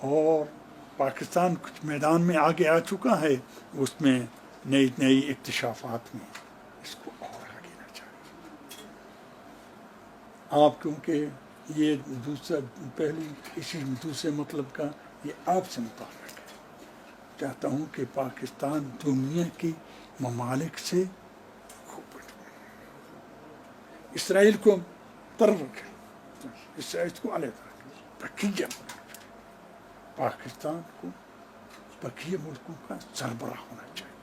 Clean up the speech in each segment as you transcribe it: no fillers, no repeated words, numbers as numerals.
اور پاکستان کچھ میدان میں آگے آ چکا ہے، اس میں نئی نئی اکتشافات میں اس کو اور آگے نہ چاہیے. آپ کیونکہ یہ دوسرا پہلی اسی دوسرے مطلب کا یہ آپ سے متعلق ہے. چاہتا ہوں کہ پاکستان دنیا کی ممالک سے خوب اسرائیل کو طرف رکھے، اسرائیل کو علیحدہ رکھے، بقیہ پاکستان کو بقیہ ملکوں کا سربراہ ہونا چاہیے.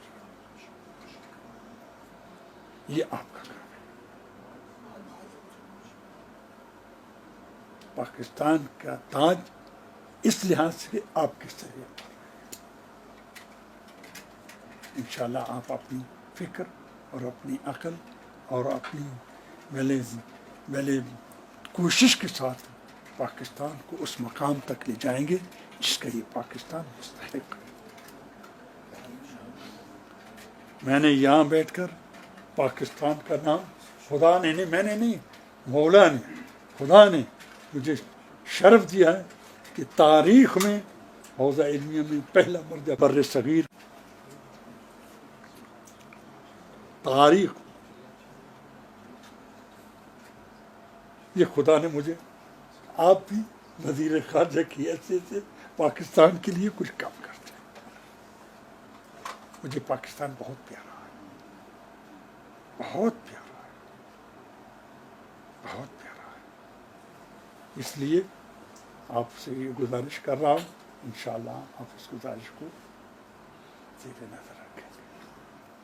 یہ آپ کا کام ہے. پاکستان کا تاج اس لحاظ سے آپ کے سر پر ہے. انشاءاللہ آپ اپنی فکر اور اپنی عقل اور اپنی بھلے کوشش کے ساتھ پاکستان کو اس مقام تک لے جائیں گے جس کا یہ پاکستان مستحق ہے. میں نے یہاں بیٹھ کر پاکستان کا نام خدا نے نہیں، میں نے نہیں، مولا نے، خدا نے مجھے شرف دیا ہے کہ تاریخ میں حوزہ علمیہ میں پہلا مرتبہ بر صغیر تاریخ یہ خدا نے مجھے آپ بھی وزیر خارجہ کی حیثیت سے پاکستان کے لیے کچھ کام کرتے ہیں. مجھے پاکستان بہت پیارا ہے، بہت پیارا ہے، بہت پیارا ہے. اس لیے آپ سے یہ گزارش کر رہا ہوں، انشاءاللہ آپ اس گزارش کو زیر نظر رکھیں گے.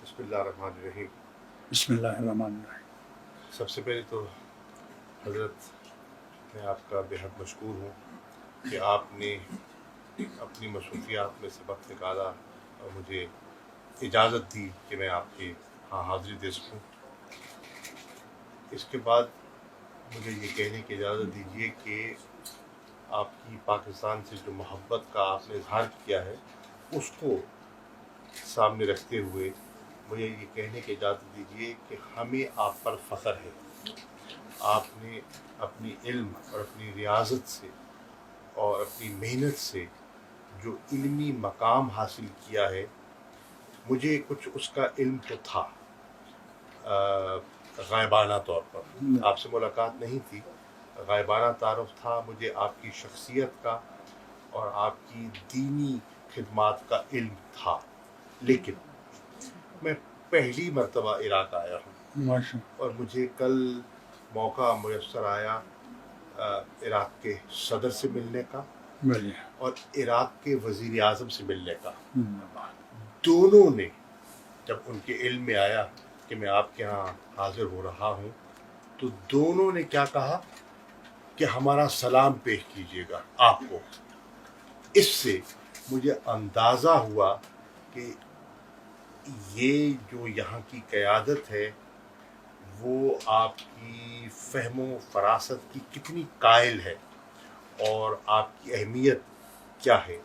بسم اللہ الرحمن الرحیم. بسم اللہ الرحمن الرحیم. سب سے پہلے تو حضرت میں آپ کا بے حد مشکور ہوں کہ آپ نے اپنی مصروفیات میں سے وقت نکالا اور مجھے اجازت دی کہ میں آپ کے ہاں حاضری دے سکوں. اس کے بعد مجھے یہ کہنے کی اجازت دیجیے کہ آپ کی پاکستان سے جو محبت کا آپ نے اظہار کیا ہے اس کو سامنے رکھتے ہوئے مجھے یہ کہنے کی اجازت دیجیے کہ ہمیں آپ پر فخر ہے. آپ نے اپنی علم اور اپنی ریاضت سے اور اپنی محنت سے جو علمی مقام حاصل کیا ہے، مجھے کچھ اس کا علم تو تھا غائبانہ طور پر، آپ سے ملاقات نہیں تھی، غائبانہ تعارف تھا مجھے آپ کی شخصیت کا اور آپ کی دینی خدمات کا علم تھا. لیکن میں پہلی مرتبہ عراق آیا ہوں اور مجھے کل موقع میسر آیا عراق کے صدر سے ملنے کا اور عراق کے وزیر اعظم سے ملنے کا. دونوں نے جب ان کے علم میں آیا کہ میں آپ کے ہاں حاضر ہو رہا ہوں تو دونوں نے کیا کہا کہ ہمارا سلام پیش کیجیے گا آپ کو. اس سے مجھے اندازہ ہوا کہ یہ جو یہاں کی قیادت ہے وہ آپ کی فہم و فراست کی کتنی قائل ہے اور آپ کی اہمیت کیا ہے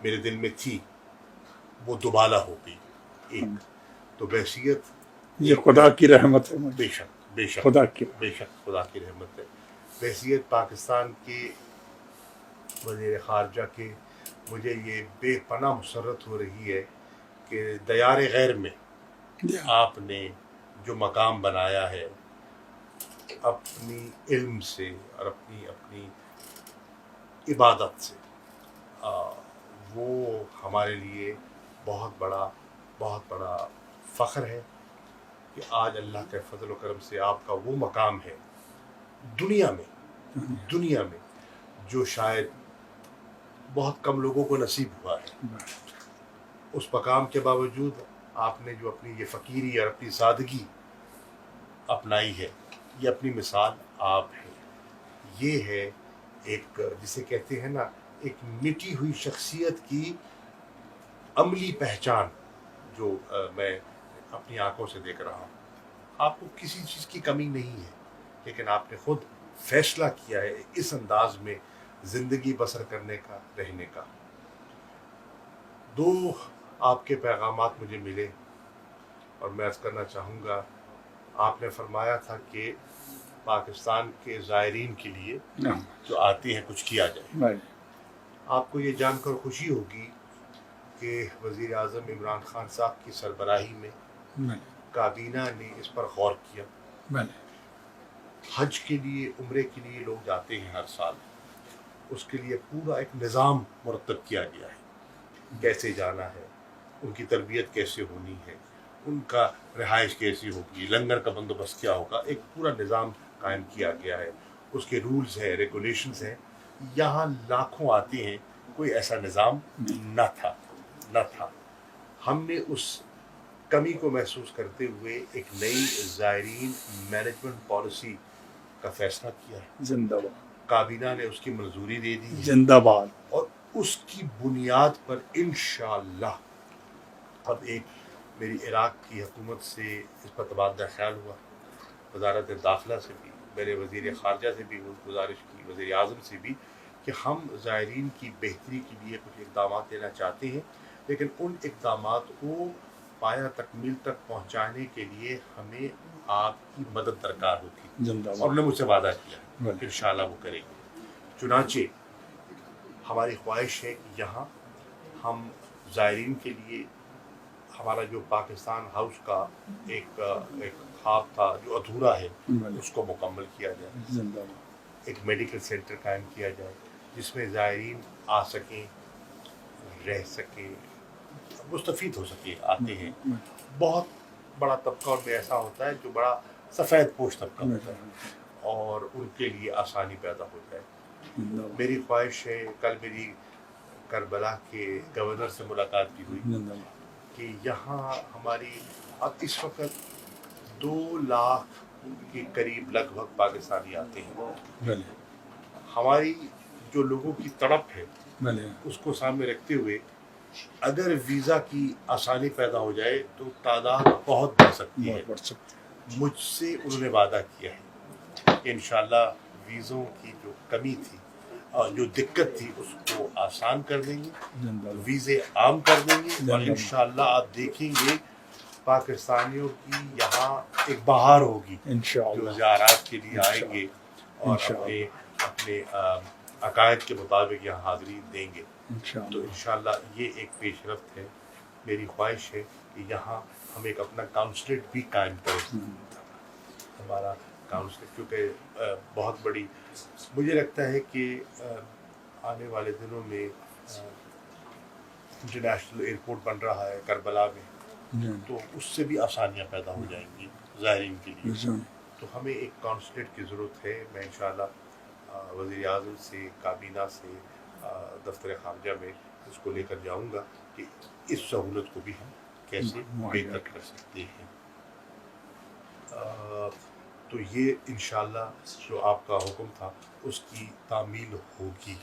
میرے دل میں تھی، وہ دوبالا ہو گئی. ایک تو بحثیت یہ خدا کی رحمت ہے، بے شک بے شک خدا کی بے شک خدا کی رحمت ہے. بحثیت پاکستان کے وزیر خارجہ کے مجھے یہ بے پناہ مسرت ہو رہی ہے کہ دیار غیر میں آپ نے جو مقام بنایا ہے اپنی علم سے اور اپنی عبادت سے، وہ ہمارے لیے بہت بڑا فخر ہے کہ آج اللہ کے فضل و کرم سے آپ کا وہ مقام ہے دنیا میں جو شاید بہت کم لوگوں کو نصیب ہوا ہے. اس مقام کے باوجود آپ نے جو اپنی یہ فقیری اور اپنی سادگی اپنائی ہے، یہ اپنی مثال آپ ہے. یہ ہے ایک جسے کہتے ہیں نا ایک مٹی ہوئی شخصیت کی عملی پہچان جو میں اپنی آنکھوں سے دیکھ رہا ہوں. آپ کو کسی چیز کی کمی نہیں ہے لیکن آپ نے خود فیصلہ کیا ہے اس انداز میں زندگی بسر کرنے کا، رہنے کا. دو آپ کے پیغامات مجھے ملے اور میں عرض کرنا چاہوں گا. آپ نے فرمایا تھا کہ پاکستان کے زائرین کے لیے جو آتے ہیں کچھ کیا جائے. آپ کو یہ جان کر خوشی ہوگی کہ وزیر اعظم عمران خان صاحب کی سربراہی میں بلے کابینہ نے اس پر غور کیا. بلے حج کے لیے عمرے کے لیے لوگ جاتے ہیں ہر سال، اس کے لیے پورا ایک نظام مرتب کیا گیا ہے، کیسے جانا ہے، ان کی تربیت کیسے ہونی ہے، ان کا رہائش کیسی ہوگی، لنگر کا بندوبست کیا ہوگا، ایک پورا نظام قائم کیا گیا ہے. اس کے رولز ہیں، ریگولیشنز ہیں. یہاں لاکھوں آتے ہیں، کوئی ایسا نظام نہ تھا. ہم نے اس کمی کو محسوس کرتے ہوئے ایک نئی زائرین مینجمنٹ پالیسی کا فیصلہ کیا ہے. زندہ باد کابینہ نے اس کی منظوری دے دی ہے، زندہ باد. اور اس کی بنیاد پر انشاءاللہ اب ایک میری عراق کی حکومت سے اس پر تبادلہ خیال ہوا، وزارت داخلہ سے بھی، میرے وزیر خارجہ سے بھی گزارش کی، وزیر اعظم سے بھی، کہ ہم زائرین کی بہتری کے لیے کچھ اقدامات لینا چاہتے ہیں، لیکن ان اقدامات کو پایہ تکمیل تک پہنچانے کے لیے ہمیں آپ کی مدد درکار ہوتی ہے. زندہ اور باد. نے مجھ سے وعدہ کیا بلے. انشاءاللہ وہ کریں گے. چنانچہ ہماری خواہش ہے کہ یہاں ہم زائرین کے لیے ہمارا جو پاکستان ہاؤس کا ایک خواب تھا جو ادھورا ہے، بلے. اس کو مکمل کیا جائے. زندہ باد. ایک میڈیکل سینٹر قائم کیا جائے جس میں زائرین آ سکیں، رہ سکیں، مستفید ہو سکیں. آتے ہیں بہت بڑا طبقہ ان میں ایسا ہوتا ہے جو بڑا سفید پوش طبقہ ہوتا ہے، اور ان کے لیے آسانی پیدا ہو جائے. زندہ باد. میری خواہش ہے، کل میری کربلا کے گورنر سے ملاقات بھی ہوئی، زندہ باد. کہ یہاں ہماری اب اس وقت 2 لاکھ کے قریب لگ بھگ پاکستانی آتے ہیں. بلے. ہماری جو لوگوں کی تڑپ ہے بلے. اس کو سامنے رکھتے ہوئے اگر ویزا کی آسانی پیدا ہو جائے تو تعداد بہت بڑھ سکتی ہے. بہت بڑھ سکتے. مجھ سے انہوں نے وعدہ کیا ہے کہ انشاءاللہ ویزوں کی جو کمی تھی اور جو دقت تھی اس کو آسان کر دیں گے، زندہ باد. ویزے عام کر دیں گے، اور زندہ انشاءاللہ آپ دیکھیں گے پاکستانیوں کی یہاں ایک بہار ہوگی جو انشاءاللہ. زیارات کے لیے آئیں گے اور انشاءاللہ. اپنے عقائد کے مطابق یہاں حاضری دیں گے. تو انشاءاللہ. انشاءاللہ یہ ایک پیش رفت ہے. میری خواہش ہے کہ یہاں ہم ایک اپنا کاؤنسلیٹ بھی قائم کریں. ہمارا کاؤنسلیٹ کیونکہ بہت بڑی، مجھے لگتا ہے کہ آنے والے دنوں میں انٹرنیشنل ایئرپورٹ بن رہا ہے کربلا میں، تو اس سے بھی آسانیاں پیدا ہو جائیں گی زائرین کے لیے. تو ہمیں ایک کانسلیٹ کی ضرورت ہے. میں انشاءاللہ وزیر اعظم سے، کابینہ سے، دفتر خارجہ میں اس کو لے کر جاؤں گا کہ اس سہولت کو بھی ہم کیسے بہتر کر سکتے ہیں. تو یہ انشاءاللہ جو آپ کا حکم تھا اس کی تعمیل ہوگی.